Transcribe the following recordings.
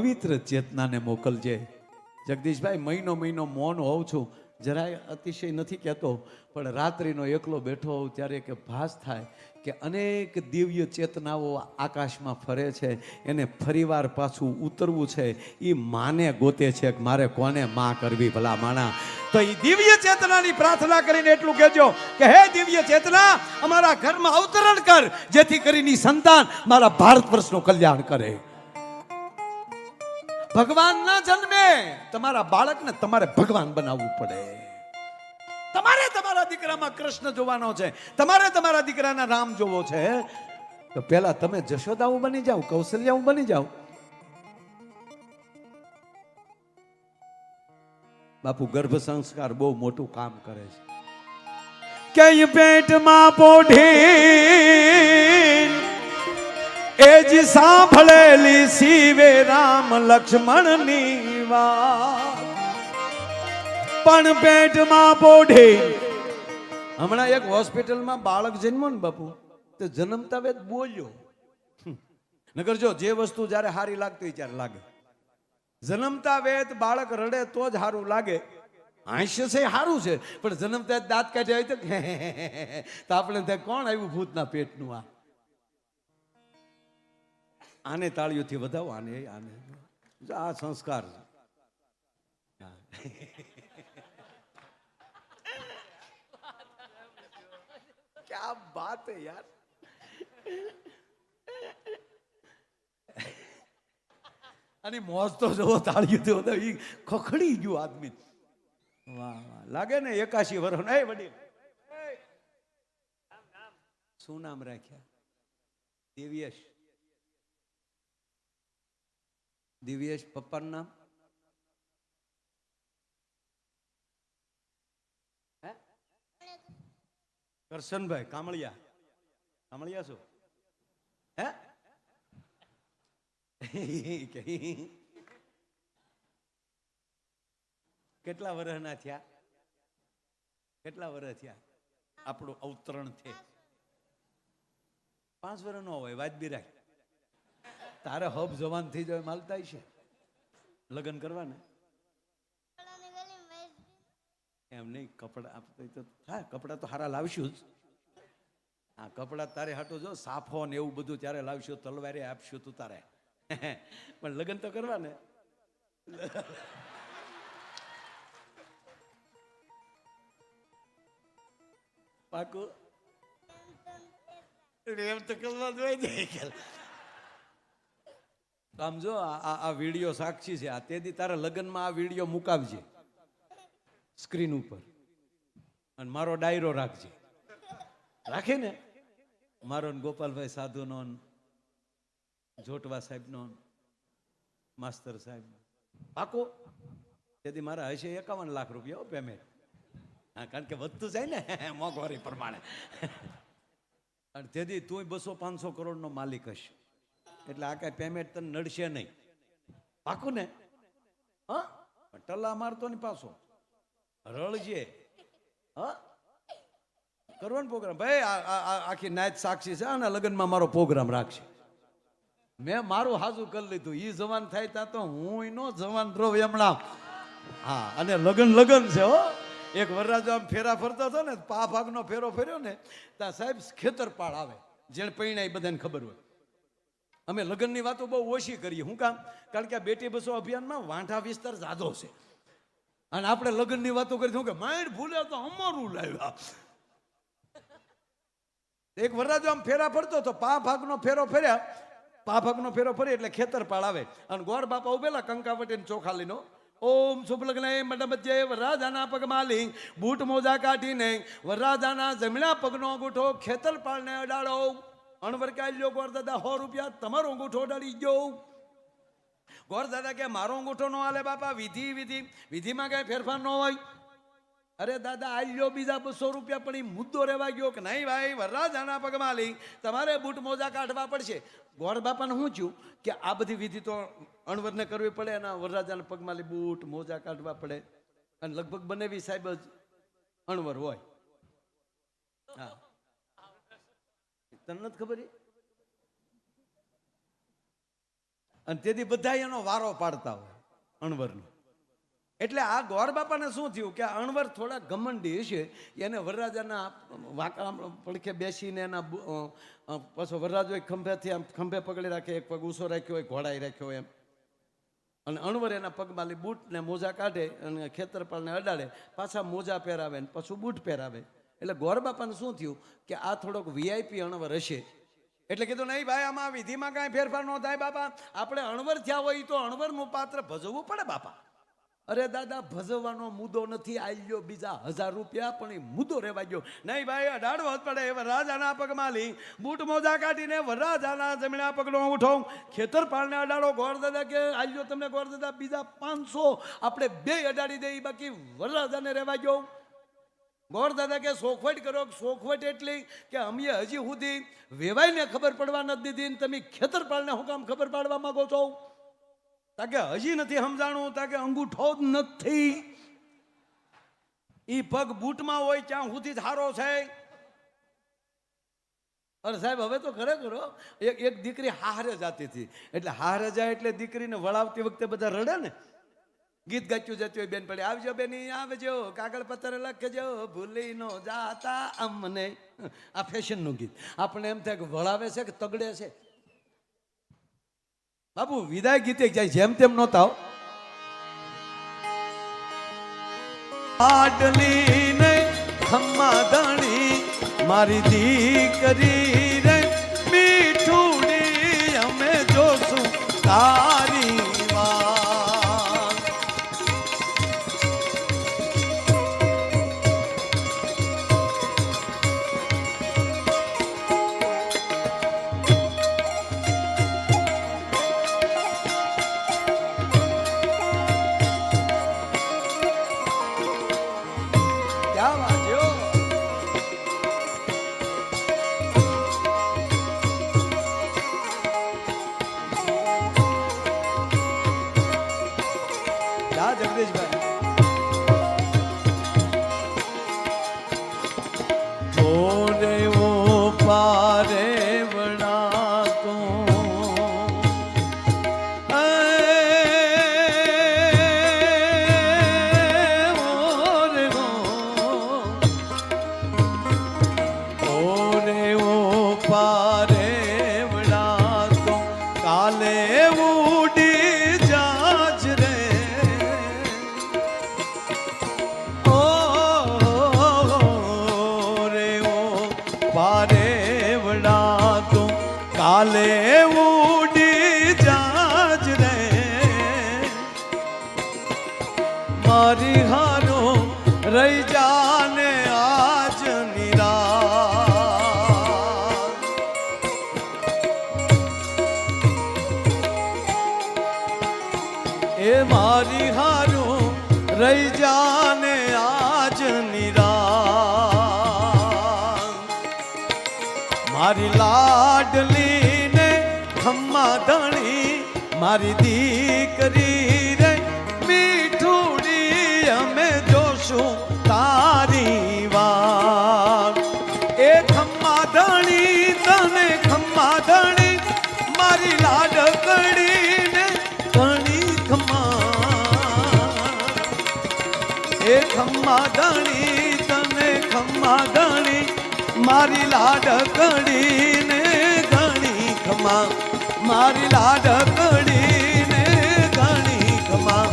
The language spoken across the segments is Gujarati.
પવિત્ર ચેતનાને મોકલજે. જગદીશભાઈ, મહિનો મૌન હોઉં છું, જરાય અતિશય નથી કહેતો, પણ રાત્રિનો એકલો બેઠો હોઉં ત્યારે કે ભાસ થાય કે અનેક દિવ્ય ચેતનાઓ આકાશમાં ફરે છે. એને ફરીવાર પાછું ઉતરવું છે. એ માને ગોતે છે કે મારે કોને માં કરવી ભલા માણા. તો એ દિવ્ય ચેતનાની પ્રાર્થના કરીને એટલું કહેજો કે હે દિવ્ય ચેતના, અમારા ઘરમાં અવતરણ કર, જેથી કરીને સંતાન મારા ભારત વર્ષનું કલ્યાણ કરે. ભગવાન ના જન્મે તમારા બાળકને તમારે ભગવાન બનાવવું પડે. તમારે તમારા દીકરામાં કૃષ્ણ જોવાનો છે, તમારે તમારા દીકરાના રામ જોવો છે, તો પહેલા તમે જશોદાઓ બની જાઓ, કૌશલ્યાઓ બની જાઓ. બાપુ ગર્ભ સંસ્કાર બહુ મોટું કામ કરે છે. કે પેટમાં પોઢી એ જ સાંભળેલી શિવે રામ લક્ષ્મણની વાત, પણ પેટમાં પોઢી. હમણાં એક હોસ્પિટલમાં બાળક જન્મ્યો ને બાપુ, તો જન્મતા વેદ બોલ્યો. નગર જો જે વસ્તુ જ્યારે હારી લાગતી ત્યારે લાગે. જન્મતા વેદ બાળક રડે તો જ સારું લાગે. હાસ્ય છે સારું છે, પણ જન્મતા દાંત કાઢ્યા હોય તો આપણે ત્યાં કોણ આવ્યું ભૂતના પેટનું? આને તાળીઓથી વધાવો, આને આને આ સંસ્કાર. क्या बात है यार. અને મોજ તો જવો તાળીઓથી વધાવી, ખખડી ગયું આદમી. વાહ વાહ, લાગે ને 81 વર્ષ. એ વડીલ શું નામ રાખ્યા? દિવ્યેશ. દિવ્યેશ પપ્પાનું નામ? કરશનભાઈ કામળિયા. કામળિયા શું હે? કેટલા વર્ષના થયા? કેટલા વર્ષ થયા આપણું અવતરણ છે? 5 વર્ષ નો હોય, વાત બી રાખ. તારે હબ જવાન થઈ જાય માલતા છે લગ્ન કરવાના. એમ નહીં, કપડા તો હા, કપડા તો હારા લાવશું જ. હા, કપડા તારે હાટું જો સાફો ને એવું બધું ત્યારે લાવશું, તલવારે આપશું તું તારે. પણ લગ્ન તો કરવા ને. પાકું એમ તો કરવા જોઈએ. આમ જો આ વિડીયો સાક્ષી છે. આ તેથી તારા લગ્નમાં આ વિડીયો મુકાવજે સ્ક્રીન ઉપર, અને મારો ડાયરો રાખજે. રાખે ને મારો ગોપાલભાઈ સાધુનો, જોટવા સાહેબનો, માસ્તર સાહેબ. પાકો તેથી મારા હશે 51 લાખ રૂપિયા પેમેન્ટ. હા, કારણ કે વધતું જાય ને મોંઘવારી પ્રમાણે. અને તેથી તું 200-500 કરોડનો માલિક હશે, એટલે આ કઈ પેમેન્ટ તને નડશે નહીં. પાકું ને? હા, ટલ્લા મારતો ને પાછો રળજે. હા, કરવાનો પ્રોગ્રામ ભાઈ. આખી નાયત સાક્ષી છે. આના લગ્નમાં મારો પ્રોગ્રામ રાખશે. મેં મારું હાજુ કરી લીધું. ઈ જવાન થાય ત્યાં તો હું નો જવાન રહું એમણા. હા, અને લગન છે હો. એક વરરાજો આમ ફેરા ફરતો હતો ને, પા ભાગનો ફેરો ફર્યો ને, ત્યાં સાહેબ ખેતરપાળ આવે. જેને પૈણા એ બધાને ખબર હોય. અમે લગ્નની વાતો બહુ ઓછી કરીએ. શું કામ? કારણ કે આ બેટી બસો અભિયાનમાં વાંઢા વિસ્તાર જાદો છે, અને આપણે લગ્નની વાતો કરી શું કે માઇન્ડ ભૂલે તો અમારું લાવ્યા. એક વરરાજો આમ ફેરા ફરતો તો પા ભાગનો ફેરો ફર્યા. પા ભાગનો ફેરો ફરી એટલે ખેતરપાળ આવે, અને ગોર બાપા ઉભેલા કંકાવટી ચોખાલીનો. ઓમ શુભ લગ્ન મંડપ વરરાજાના પગમાલી બૂટ મોજા કાઢીને વરરાજાના જમણા પગનો અંગૂઠો ખેતરપાળને અડાડો. અણવરકાઈ લ્યો ગોર દાદા 100 રૂપિયા, તમારો અંગૂઠો અડાડી ગયો. ગોર દાદા કે મારો અંગૂઠો નો હાલે બાપા, વિધિમાં કઈ ફેરફાર ન હોય. અરે દાદા આ લ્યો બીજા 200 રૂપિયા, પણ એ મુદ્દો રહેવા ગયો કે નહીં ભાઈ, વરરાજાના પગમાલી તમારે બૂટ મોજા કાઢવા પડશે. ગોર બાપાને શું થયું કે આ બધી વિધિ તો અણવરને કરવી પડે, અને વરરાજાના પગમાલી બૂટ મોજા કાઢવા પડે, અને લગભગ બનેવી સાહેબ જ અણવર હોય. હા, તને નથી ખબર? અને તેથી બધા એનો વારો પાડતા હોય અણવરનો. એટલે આ ગોર બાપાને શું થયું કે અણવર થોડા ઘમંડી છે, એને વરરાજાના વાંકા પડખે બેસીને એના પાછો વરરાજો ખંભેથી આમ ખંભે પકડી રાખે, એક પગ ઊંચો રાખ્યો હોય, ઘોડાઈ રાખ્યો એમ, અને અણવર એના પગમાં બૂટ ને મોજા કાઢે અને ખેતરપાળને અડાડે, પાછા મોજા પહેરાવે ને પાછું બૂટ પહેરાવે. એટલે ગોર બાપાને શું થયું કે આ થોડોક વીઆઈપી અણવર હશે, એટલે કીધું નહીં ભાઈ આમાં વિધિમાં કાંઈ ફેરફાર ન થાય બાપા, આપણે અણવર થયા હોય તો અણવરનું પાત્ર ભજવવું પડે બાપા. અરે દાદા ભજવવાનો મુદ્દો નથી, આલ્યો બીજા 1000 રૂપિયા, પણ એ મુદ્દો રહેવા ગયો નહીં ભાઈ, અઢાડવો જ પડે. વરરાજાના પગમાં લી બૂટ મોજા કાઢીને વરરાજાના જમણા પગનો ઉઠો, ખેતરપાળને અડાડો. ગોર દાદા કે આલ્યો તમને ગોર દાદા બીજા 500 આપણે 2 અડાડી દઈ, બાકી વરરાજાને રહેવા ગયો. ગોર દાદા કે સોખવટ કરો. સોખવટ એટલી કે અમે હજી સુધી વેવાઈને ખબર પડવા નથી દીધી ને તમે ખેતરપાળને હું કામ ખબર પાડવા માંગો છો? તાકે હજી નથી સમજાણું, તાકે અંગૂઠો જ નથી. ઈ પગ બૂટમાં હોય ત્યાં સુધી હારો છે. અરે સાહેબ હવે તો ખરેખર એક દીકરી હારે જાતી હતી, એટલે હારે જાય એટલે દીકરીને વળાવતી વખતે બધા રડે ને, ગીત ગાચ્યું જતી હોય, બેન પડી આવજો બેની આવજો, કાગળ પત્તર લખજો, ભૂલી નો જાતા અમને. આ ફેશનનું ગીત. આપણે એમ થાય કે વળાવે છે કે તગડે છે. બાબુ વિદાય ગીતે જાય જેમ તેમ નહોતા. આડલી ને ખમ્મા ધણી મારી દીકરી રે મીઠુડી, અમે જોશું તારી વાત. ક્યાં વાગ્યો? ક્યાં જગદીશભાઈ? ઓરે ઓ પારે વણાતો કાલે ઉડી જાજ રે. ઓ રે ઓ પારે વડા તો કાલે ઉડી જાજ રે. મારી હારો રહી જાને આજ નિરાશ. એ મારી હારું રહી જાને આજ નિરાશ. મારી લાડલી ને ખમ્મા ધણી મારી દીકરી રે મીઠુડી, અમે જોશું તારી વાત. એ ખમ્મા ધણી તને ખમ્મા ધણી મારી લાડકડી ને ધણી એ ખમ્મા ધણી તને ખમ્મા ધણી મારી લાડકડી ને ધણી ખમા. મારી લાડકડી ને ધણી ખમા.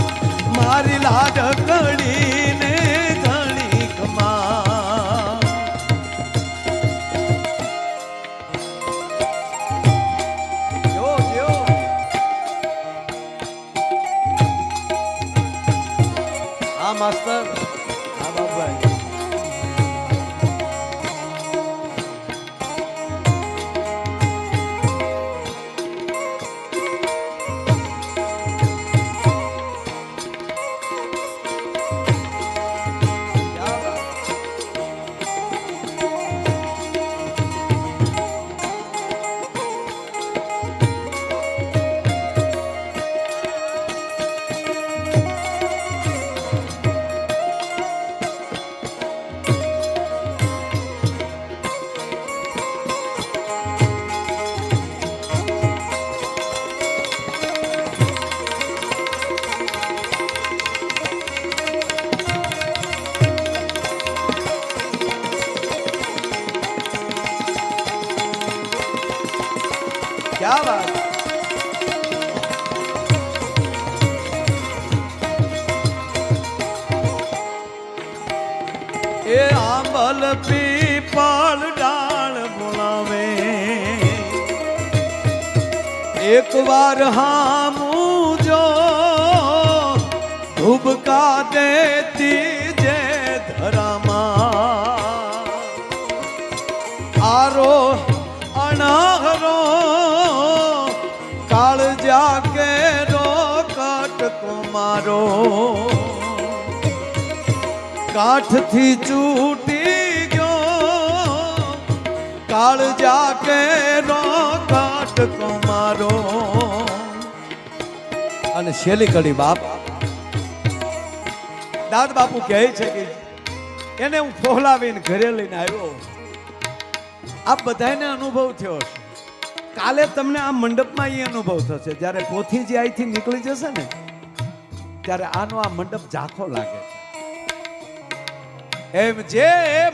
મારી લાડકડી ને ધણી ખમા. જો જો આ માસ્ટર, આ બાબુભાઈ. લાલ પીપળ ડાળ બોલાવે એક વાર હામું જો ધુબકા દેતી જે ધરામાં આરો અણહરો કાળજા કેરો કટકો મારો કાઠથી ચૂટી ગયો કાળજા કેરો કટકો મારો. અને છેલ્લી કડી બાપ દાદ બાપુ કહે છે કે એને હું ફોલાવીને ઘરે લઈને આવ્યો. આ બધાને અનુભવ થયો છે. કાલે તમને આ મંડપમાં એ અનુભવ થશે જ્યારે પોથી જે અહીંથી નીકળી જશે ને ત્યારે આનો આ મંડપ ઝાંખો લાગે. એમ જે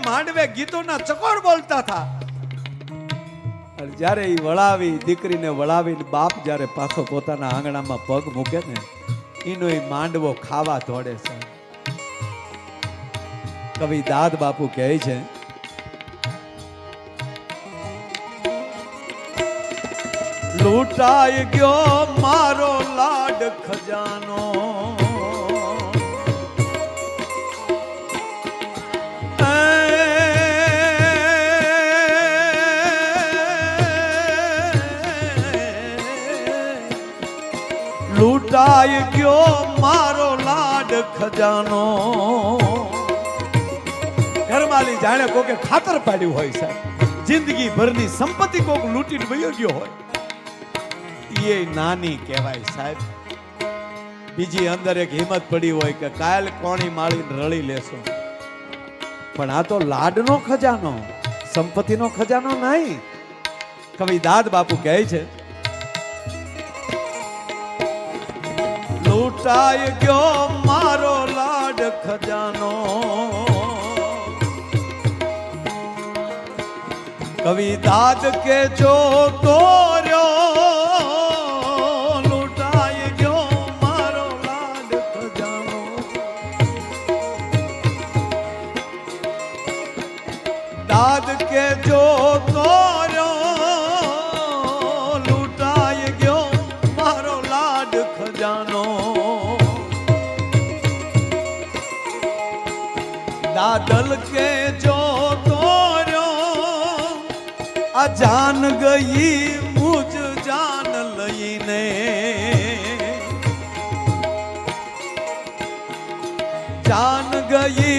માંડવે ગીતોના ચકોર બોલતા હતા જ્યારે એ વળાવી દીકરીને વળાવીને બાપ જ્યારે પાછો પોતાના આંગણામાં પગ મૂકે ને એનો એ માંડવો ખાવા દોડે છે. કવિ દાદ બાપુ કહે છે લૂંટાઈ ગયો મારો લાડ ખજાનો લૂંટાઈ ગયો મારો લાડ ખજાનો. ઘરમાલી જાણે કોકે ખાતર પાડ્યું હોય સાહેબ. જિંદગી ભરની સંપત્તિ કોક લૂંટીને વયો ગયો હોય એ નાની કહેવાય સાહેબ. બીજી અંદર એક હિંમત પડી હોય કે કાલ કોણી માળીને રળી લેશો. પણ આ તો લાડનો ખજાનો સંપત્તિનો ખજાનો નહીં. કવિ દાદ બાપુ કહે છે લૂંટાઈ ગયો મારો લાડ ખજાનો. કવિ દાદ કે જો તોર્યો લૂંટાઈ ગયો મારો લાડ ખજાનો. દાદ કે જો તોર્યો લૂંટાઈ ગયો મારો લાડ ખજાનો. દાદલ કે જો આ જાન ગઈ મુજ જાન લઈને જાન ગઈ